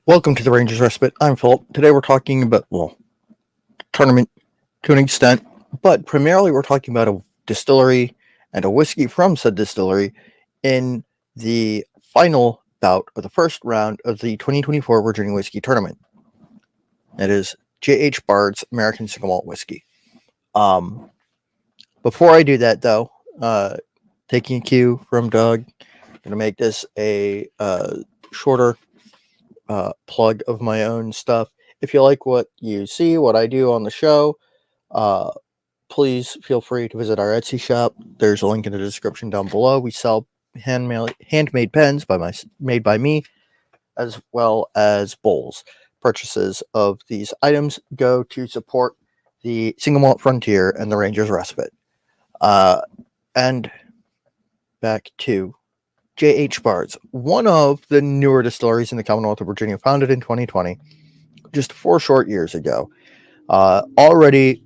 Welcome to the Rangers Respite. I'm Philip. Today we're talking about, tournament to an extent, but primarily we're talking about a distillery and a whiskey from said distillery in the final bout of the first round of the 2024 Virginia Whiskey Tournament. That is J.H. Bards American Single Malt Whiskey. Before I do that, though, taking a cue from Doug, I'm going to make this a shorter plug of my own stuff. If you like what you see, what I do on the show, please feel free to visit our Etsy shop. There's a link in the description down below. We sell handmade pens made by me, as well as bowls. Purchases of these items go to support the Single Malt Frontier and the Rangers Respite. And back to J.H. Bards, one of the newer distilleries in the Commonwealth of Virginia, founded in 2020, just 4 short years ago. Already,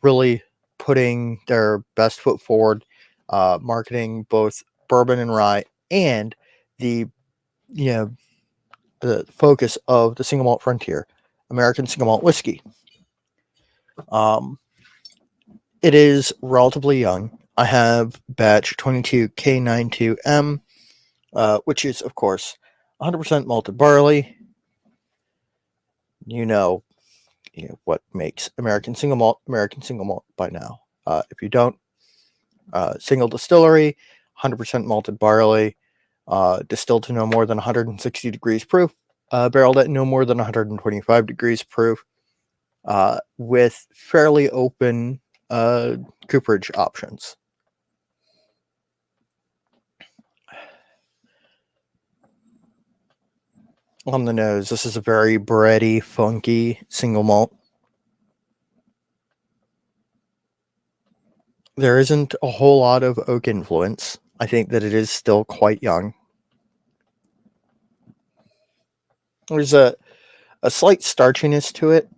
really putting their best foot forward, marketing both bourbon and rye, and the focus of the Single Malt Frontier, American Single Malt Whiskey. It is relatively young. I have batch 22K92M, which is, of course, 100% malted barley. You know what makes American Single Malt by now. If you don't, single distillery, 100% malted barley, distilled to no more than 160 degrees proof, barreled at no more than 125 degrees proof, with fairly open cooperage options. On the nose, this is a very bready, funky single malt. There isn't a whole lot of oak influence. I think that it is still quite young. There's a slight starchiness to it.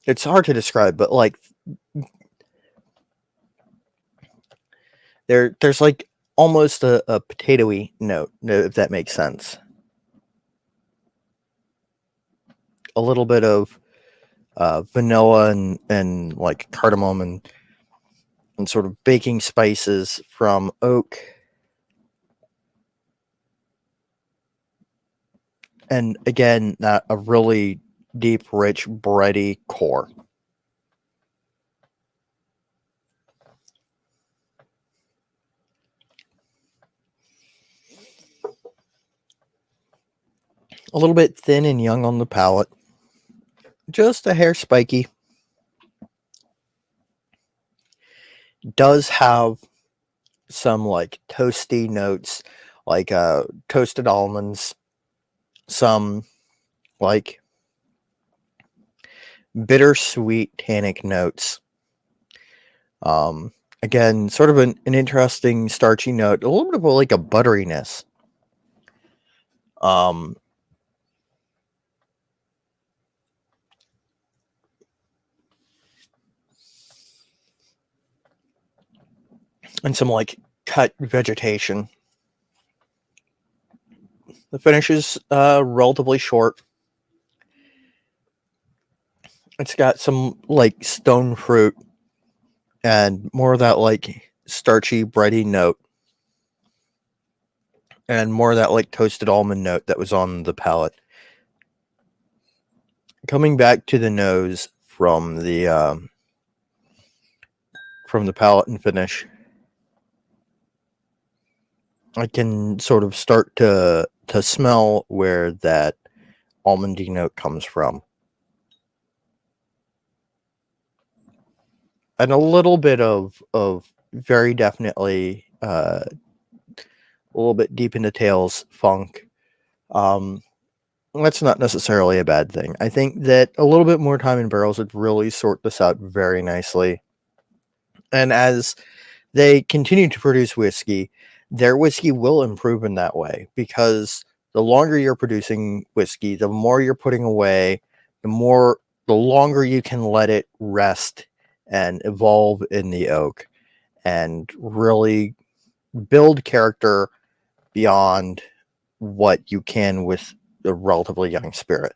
It's hard to describe, but there's like almost a potatoey note, if that makes sense. A little bit of vanilla and like cardamom and sort of baking spices from oak. And again, a really deep, rich, bready core. A little bit thin and young on the palate. Just a hair spiky. Does have some like toasty notes, like toasted almonds, some like bittersweet tannic notes. Again, sort of an interesting starchy note, a little bit of like a butteriness. And some like cut vegetation. The finish is relatively short. It's got some like stone fruit and more of that like starchy, bready note. And more of that like toasted almond note that was on the palate. Coming back to the nose from the palate and finish, I can sort of start to smell where that almondy note comes from. And a little bit of very definitely a little bit deep in the tails funk. That's not necessarily a bad thing. I think that a little bit more time in barrels would really sort this out very nicely. And as they continue to produce whiskey, their whiskey will improve in that way, because the longer you're producing whiskey, the more you're putting away, the longer you can let it rest and evolve in the oak and really build character beyond what you can with a relatively young spirit.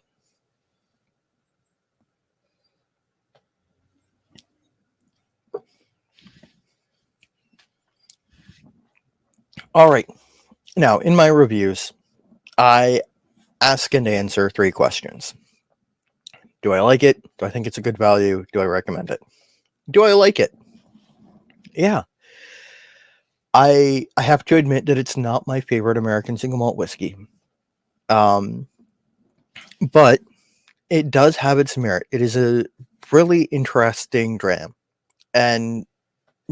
All right. Now, in my reviews, I ask and answer 3 questions. Do I like it? Do I think it's a good value? Do I recommend it? Do I like it? Yeah. I have to admit that it's not my favorite American single malt whiskey. But it does have its merit. It is a really interesting dram. And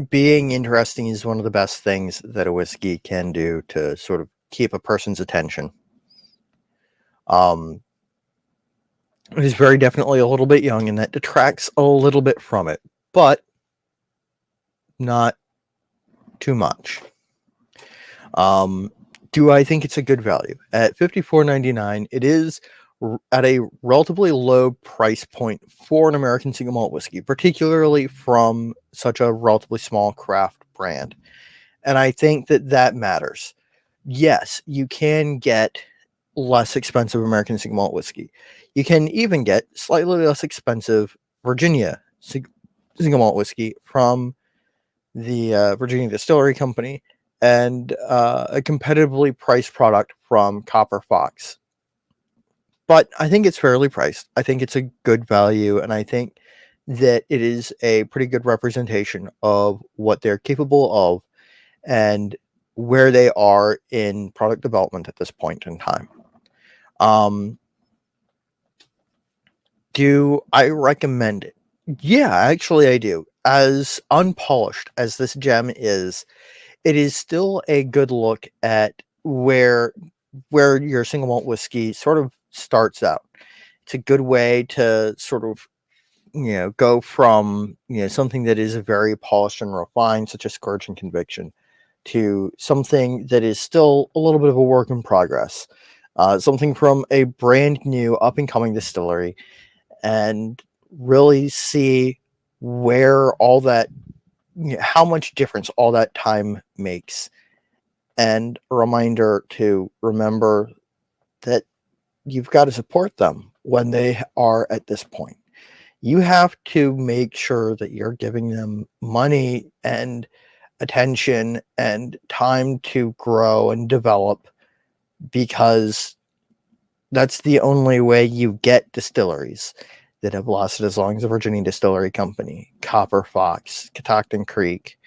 being interesting is one of the best things that a whiskey can do to sort of keep a person's attention. It is very definitely a little bit young, and that detracts a little bit from it, but not too much. Do I think it's a good value? At $54.99, it is at a relatively low price point for an American single malt whiskey, particularly from such a relatively small craft brand. And I think that matters. Yes, you can get less expensive American single malt whiskey. You can even get slightly less expensive Virginia single malt whiskey from the Virginia Distillery Company and a competitively priced product from Copper Fox. But I think it's fairly priced. I think it's a good value, and I think that it is a pretty good representation of what they're capable of and where they are in product development at this point in time. Do I recommend it? Yeah, actually I do. As unpolished as this gem is, it is still a good look at where your single malt whiskey sort of starts out. It's a good way to sort of go from something that is very polished and refined, such as Scourge and Conviction, to something that is still a little bit of a work in progress. Something from a brand new up and coming distillery, and really see where all that, how much difference all that time makes. And a reminder to remember that you've got to support them when they are at this point. You have to make sure that you're giving them money and attention and time to grow and develop, because that's the only way you get distilleries that have lasted as long as the Virginia Distillery Company, Copper Fox, Catoctin Creek,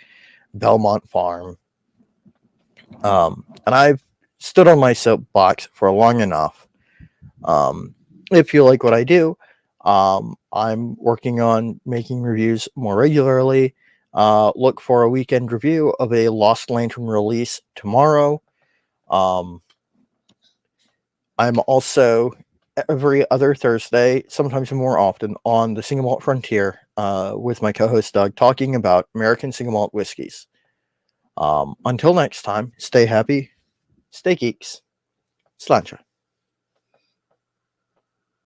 Belmont Farm. And I've stood on my soapbox for long enough. If you like what I do, I'm working on making reviews more regularly. Look for a weekend review of a Lost Lantern release tomorrow. I'm also every other Thursday, sometimes more often, on the Single Malt Frontier with my co-host Doug, talking about American single malt whiskeys. Until next time, stay happy, stay geeks, sláinte.